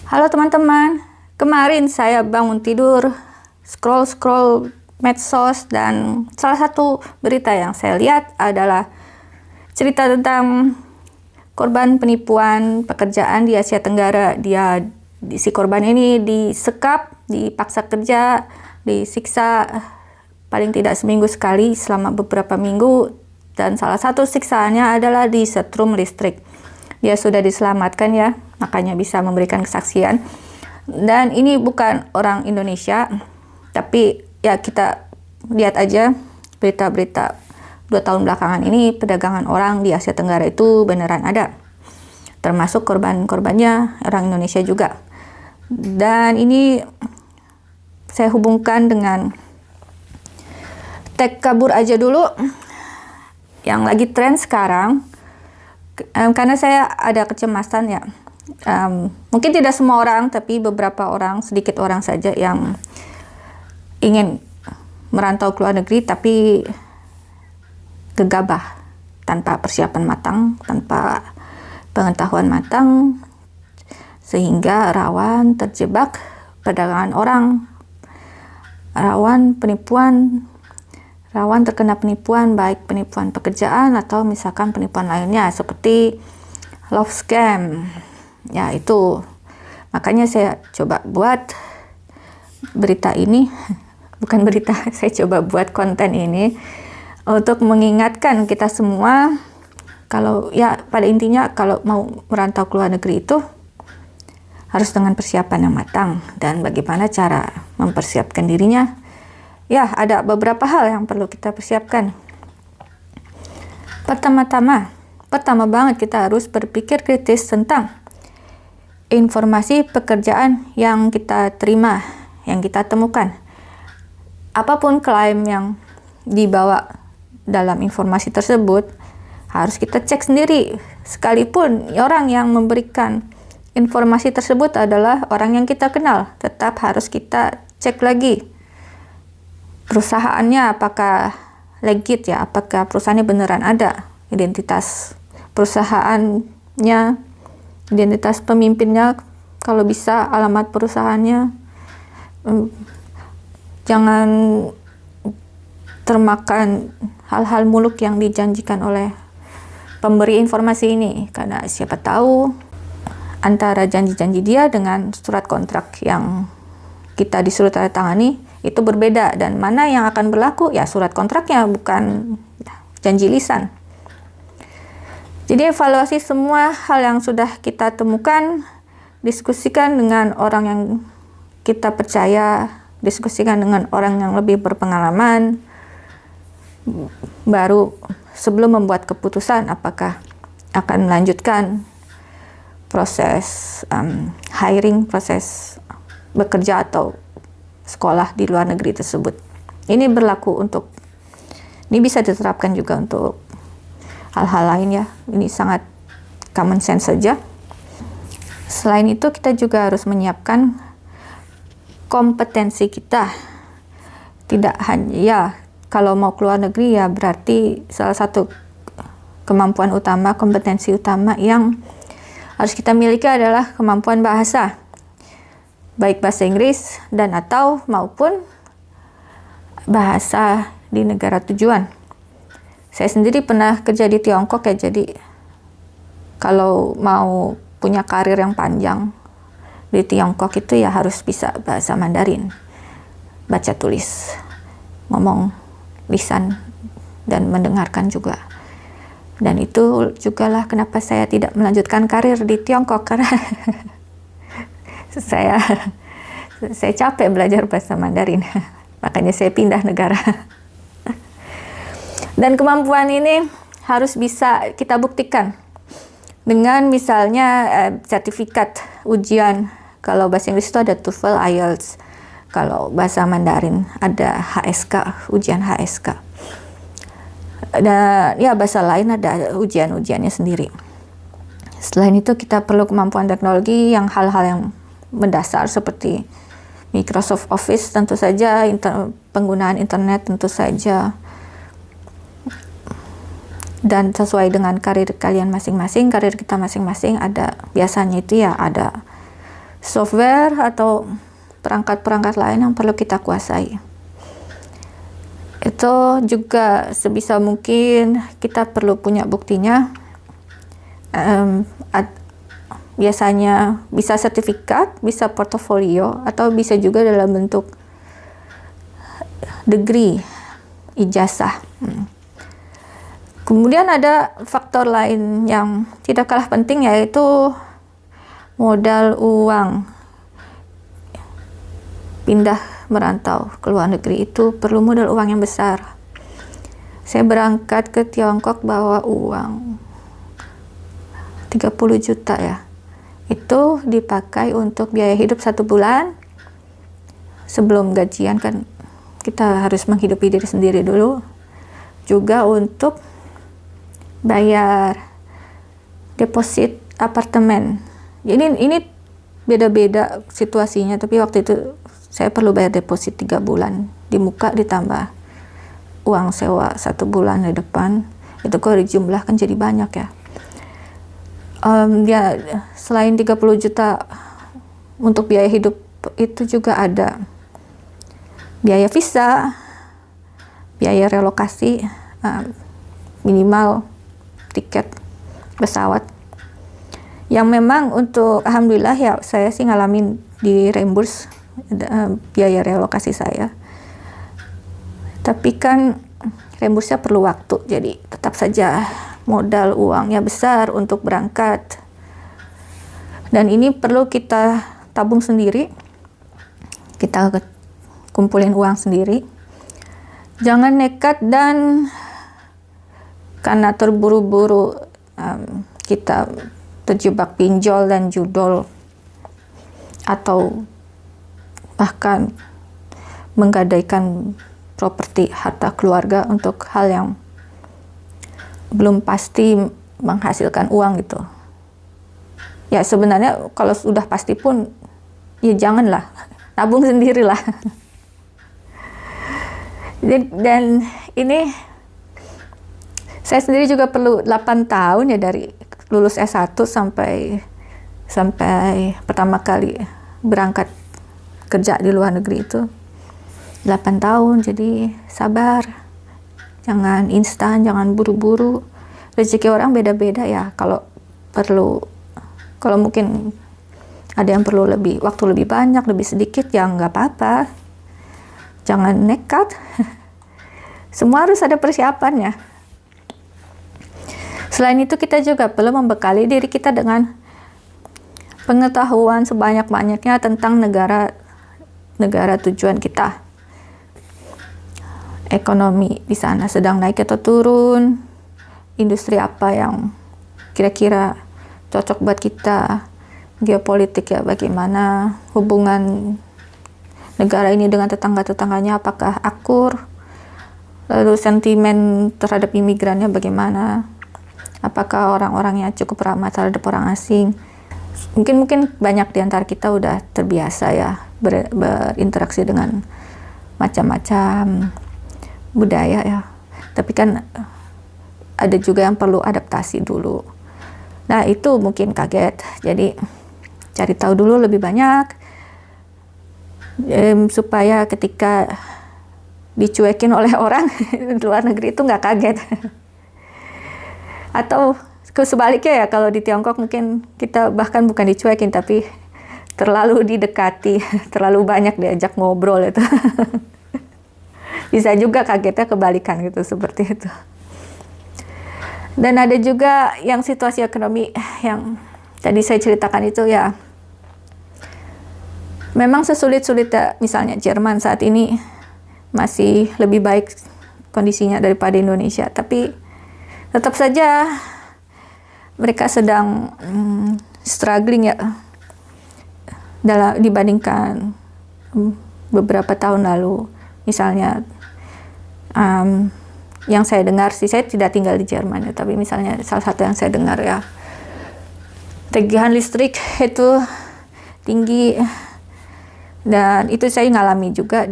Halo teman-teman, kemarin saya bangun tidur, scroll-scroll medsos, dan salah satu berita yang saya lihat adalah cerita tentang korban penipuan pekerjaan di Asia Tenggara. Si korban ini disekap, dipaksa kerja, disiksa paling tidak seminggu sekali selama beberapa minggu, dan salah satu siksaannya adalah disetrum listrik. Dia sudah diselamatkan ya, makanya bisa memberikan kesaksian. Dan ini bukan orang Indonesia, tapi ya kita lihat aja berita-berita 2 tahun belakangan ini, perdagangan orang di Asia Tenggara itu beneran ada. Termasuk korban-korbannya orang Indonesia juga. Dan ini saya hubungkan dengan tag kabur aja dulu yang lagi tren sekarang. Karena saya ada kecemasan ya, mungkin tidak semua orang, tapi beberapa orang, sedikit orang saja yang ingin merantau ke luar negeri tapi gegabah, tanpa persiapan matang, tanpa pengetahuan matang, sehingga rawan terjebak perdagangan orang, rawan penipuan, rawan terkena penipuan, baik penipuan pekerjaan atau misalkan penipuan lainnya seperti love scam. Ya itu, makanya saya coba buat berita ini, bukan berita, saya coba buat konten ini untuk mengingatkan kita semua kalau ya pada intinya kalau mau merantau ke luar negeri itu harus dengan persiapan yang matang. Dan bagaimana cara mempersiapkan dirinya? Ya, ada beberapa hal yang perlu kita persiapkan. Pertama banget kita harus berpikir kritis tentang informasi pekerjaan yang kita terima, yang kita temukan. Apapun klaim yang dibawa dalam informasi tersebut, harus kita cek sendiri. Sekalipun orang yang memberikan informasi tersebut adalah orang yang kita kenal, tetap harus kita cek lagi. Perusahaannya apakah legit ya, apakah perusahaannya beneran ada, identitas perusahaannya, identitas pemimpinnya, kalau bisa alamat perusahaannya. Jangan termakan hal-hal muluk yang dijanjikan oleh pemberi informasi ini, karena siapa tahu antara janji-janji dia dengan surat kontrak yang kita disuruh tanda tangani itu berbeda, dan mana yang akan berlaku ya surat kontraknya, bukan janji lisan. Jadi evaluasi semua hal yang sudah kita temukan, diskusikan dengan orang yang kita percaya, diskusikan dengan orang yang lebih berpengalaman, baru sebelum membuat keputusan apakah akan melanjutkan proses hiring, proses bekerja atau sekolah di luar negeri tersebut. Ini berlaku ini bisa diterapkan juga untuk hal-hal lain ya. Ini sangat common sense saja. Selain itu kita juga harus menyiapkan kompetensi kita. Tidak hanya ya, kalau mau keluar negeri ya berarti salah satu kemampuan utama, kompetensi utama yang harus kita miliki adalah kemampuan bahasa. Baik bahasa Inggris dan atau maupun bahasa di negara tujuan. Saya sendiri pernah kerja di Tiongkok ya, jadi kalau mau punya karir yang panjang di Tiongkok itu ya harus bisa bahasa Mandarin, baca tulis, ngomong, lisan, dan mendengarkan juga. Dan itu jugalah kenapa saya tidak melanjutkan karir di Tiongkok, karena saya capek belajar bahasa Mandarin, makanya saya pindah negara. Dan kemampuan ini harus bisa kita buktikan dengan misalnya sertifikat ujian. Kalau bahasa Inggris itu ada TOEFL, IELTS. Kalau bahasa Mandarin ada HSK, ujian HSK. Dan ya bahasa lain ada ujian-ujiannya sendiri. Selain itu kita perlu kemampuan teknologi, yang hal-hal yang mendasar seperti Microsoft Office tentu saja, penggunaan internet tentu saja, dan sesuai dengan karir kalian masing-masing, karir kita masing-masing ada biasanya itu ya ada software atau perangkat-perangkat lain yang perlu kita kuasai. Itu juga sebisa mungkin kita perlu punya buktinya. Biasanya bisa sertifikat, bisa portofolio, atau bisa juga dalam bentuk degree, ijazah. Kemudian ada faktor lain yang tidak kalah penting, yaitu modal uang. Pindah merantau ke luar negeri itu perlu modal uang yang besar. Saya berangkat ke Tiongkok bawa uang 30 juta ya. Itu dipakai untuk biaya hidup 1 bulan. Sebelum gajian kan kita harus menghidupi diri sendiri dulu. Juga untuk bayar deposit apartemen. Jadi ini beda-beda situasinya, tapi waktu itu saya perlu bayar deposit 3 bulan. Di muka ditambah uang sewa 1 bulan di depan. Itu kalau dijumlahkan jadi banyak ya. Selain 30 juta untuk biaya hidup, itu juga ada biaya visa, biaya relokasi, minimal tiket pesawat. Yang memang untuk, alhamdulillah ya, saya sih ngalamin di reimburse biaya relokasi saya. Tapi kan reimburse-nya perlu waktu, jadi tetap saja modal uangnya besar untuk berangkat. Dan ini perlu kita tabung sendiri. Kita kumpulin uang sendiri. Jangan nekat dan karena terburu-buru kita terjebak pinjol dan judol, atau bahkan menggadaikan properti harta keluarga untuk hal yang belum pasti menghasilkan uang gitu. Ya sebenarnya kalau sudah pasti pun ya janganlah, tabung sendirilah. Dan ini saya sendiri juga perlu 8 tahun ya, dari lulus S1 sampai pertama kali berangkat kerja di luar negeri itu 8 tahun. Jadi sabar. Jangan instan, jangan buru-buru. Rezeki orang beda-beda ya. Kalau mungkin ada yang perlu waktu lebih banyak, lebih sedikit, ya nggak apa-apa. Jangan nekat. Semua harus ada persiapannya. Selain itu kita juga perlu membekali diri kita dengan pengetahuan sebanyak-banyaknya tentang negara tujuan kita. Ekonomi di sana sedang naik atau turun, industri apa yang kira-kira cocok buat kita, geopolitik ya bagaimana, hubungan negara ini dengan tetangga-tetangganya apakah akur, lalu sentimen terhadap imigrannya bagaimana, apakah orang-orangnya cukup ramah terhadap orang asing. Mungkin banyak di antara kita udah terbiasa ya berinteraksi dengan macam-macam budaya ya, tapi kan ada juga yang perlu adaptasi dulu. Nah itu mungkin kaget, jadi cari tahu dulu lebih banyak supaya ketika dicuekin oleh orang di luar negeri itu nggak kaget. Atau sebaliknya ya, kalau di Tiongkok mungkin kita bahkan bukan dicuekin tapi terlalu didekati, terlalu banyak diajak ngobrol itu. Bisa juga kagetnya kebalikan gitu, seperti itu. Dan ada juga yang situasi ekonomi yang tadi saya ceritakan itu ya, memang sesulit-sulit misalnya Jerman saat ini masih lebih baik kondisinya daripada Indonesia, tapi tetap saja mereka sedang struggling ya dibandingkan beberapa tahun lalu. Misalnya yang saya dengar sih, saya tidak tinggal di Jerman ya, tapi misalnya salah satu yang saya dengar ya, tagihan listrik itu tinggi, dan itu saya ngalami juga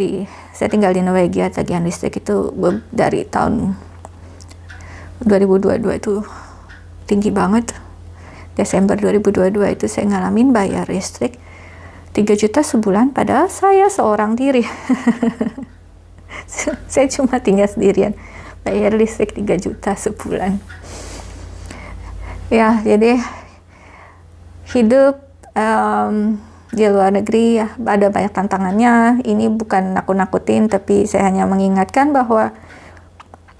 saya tinggal di Norwegia. Tagihan listrik itu dari tahun 2022 itu tinggi banget. Desember 2022 itu saya ngalamin bayar listrik 3 juta sebulan padahal saya seorang diri. Saya cuma tinggal sendirian, bayar listrik 3 juta sebulan. Ya, jadi hidup di luar negeri ya, ada banyak tantangannya. Ini bukan nakut-nakutin, tapi saya hanya mengingatkan bahwa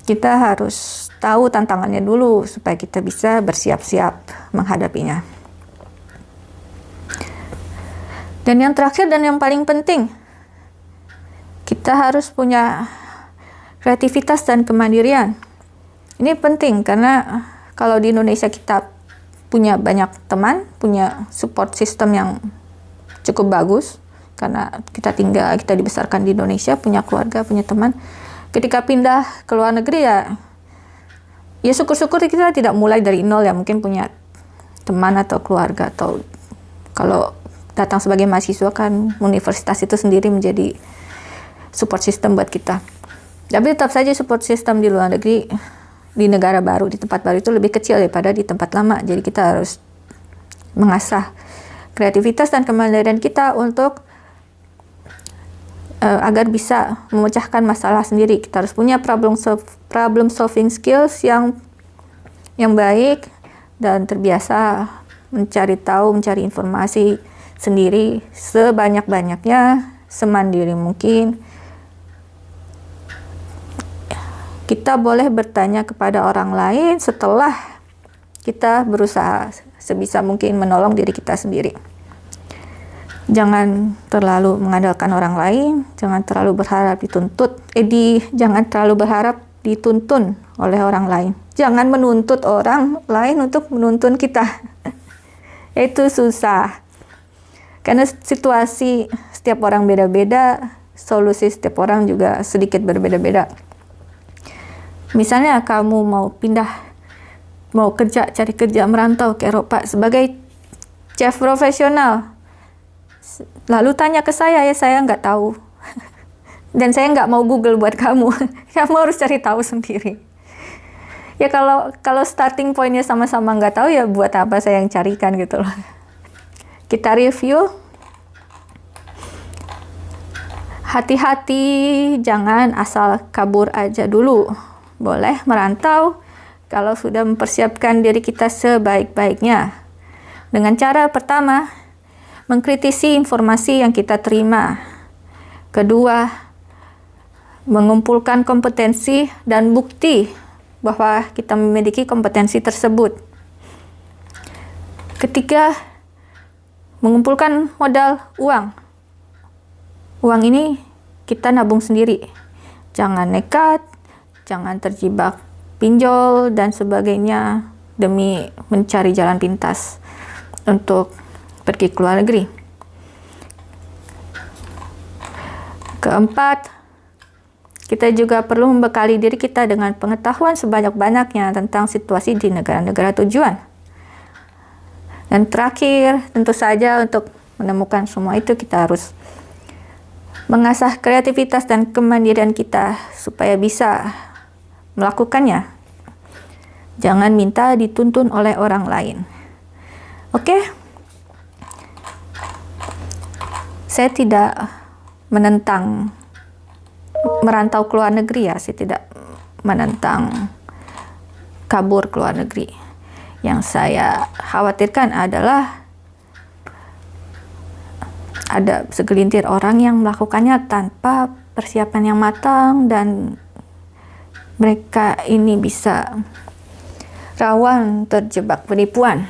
kita harus tahu tantangannya dulu supaya kita bisa bersiap-siap menghadapinya. Dan yang terakhir dan yang paling penting, kita harus punya kreativitas dan kemandirian. Ini penting karena kalau di Indonesia kita punya banyak teman, punya support system yang cukup bagus, karena kita dibesarkan di Indonesia, punya keluarga, punya teman. Ketika pindah ke luar negeri ya syukur-syukur kita tidak mulai dari nol ya, mungkin punya teman atau keluarga, atau kalau datang sebagai mahasiswa kan universitas itu sendiri menjadi support system buat kita. Tapi tetap saja support system di luar negeri, di negara baru, di tempat baru itu lebih kecil daripada di tempat lama. Jadi kita harus mengasah kreativitas dan kemandirian kita untuk agar bisa memecahkan masalah sendiri. Kita harus punya problem solving skills yang baik dan terbiasa mencari informasi sendiri sebanyak-banyaknya, semandiri mungkin. Kita boleh bertanya kepada orang lain setelah kita berusaha sebisa mungkin menolong diri kita sendiri. Jangan terlalu mengandalkan orang lain, jangan terlalu berharap jangan terlalu berharap dituntun oleh orang lain. Jangan menuntut orang lain untuk menuntun kita. Itu susah. Karena situasi setiap orang beda-beda, solusi setiap orang juga sedikit berbeda-beda. Misalnya kamu mau cari kerja merantau ke Eropa sebagai chef profesional, lalu tanya ke saya nggak tahu. Dan saya nggak mau Google buat kamu. Kamu harus cari tahu sendiri. Ya kalau starting pointnya sama-sama nggak tahu, ya buat apa saya yang carikan gitu loh. Kita review. Hati-hati, jangan asal kabur aja dulu. Boleh merantau kalau sudah mempersiapkan diri kita sebaik-baiknya. Dengan cara pertama, mengkritisi informasi yang kita terima. Kedua, mengumpulkan kompetensi dan bukti bahwa kita memiliki kompetensi tersebut. Ketiga, mengumpulkan modal uang. Uang ini kita nabung sendiri. Jangan nekat, jangan terjebak pinjol dan sebagainya demi mencari jalan pintas untuk pergi ke luar negeri. Keempat, kita juga perlu membekali diri kita dengan pengetahuan sebanyak-banyaknya tentang situasi di negara-negara tujuan. Dan terakhir, tentu saja untuk menemukan semua itu kita harus mengasah kreativitas dan kemandirian kita supaya bisa melakukannya. Jangan minta dituntun oleh orang lain. Oke? Saya tidak menentang merantau ke luar negeri ya. Saya tidak menentang kabur ke luar negeri. Yang saya khawatirkan adalah ada segelintir orang yang melakukannya tanpa persiapan yang matang, dan mereka ini bisa rawan terjebak penipuan.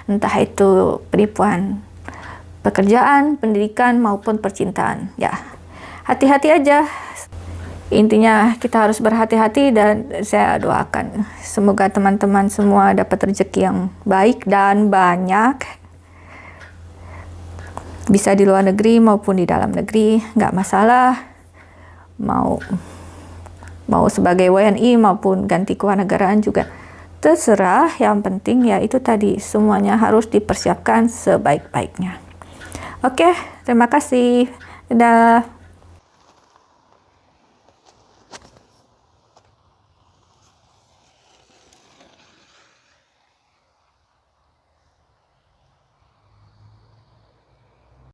Entah itu penipuan pekerjaan, pendidikan, maupun percintaan. Ya, hati-hati aja. Intinya kita harus berhati-hati, dan saya doakan semoga teman-teman semua dapat rezeki yang baik dan banyak. Bisa di luar negeri maupun di dalam negeri, nggak masalah. Mau sebagai WNI maupun ganti kewarganegaraan juga terserah. Yang penting ya itu tadi, semuanya harus dipersiapkan sebaik-baiknya. Oke, terima kasih. Dadah.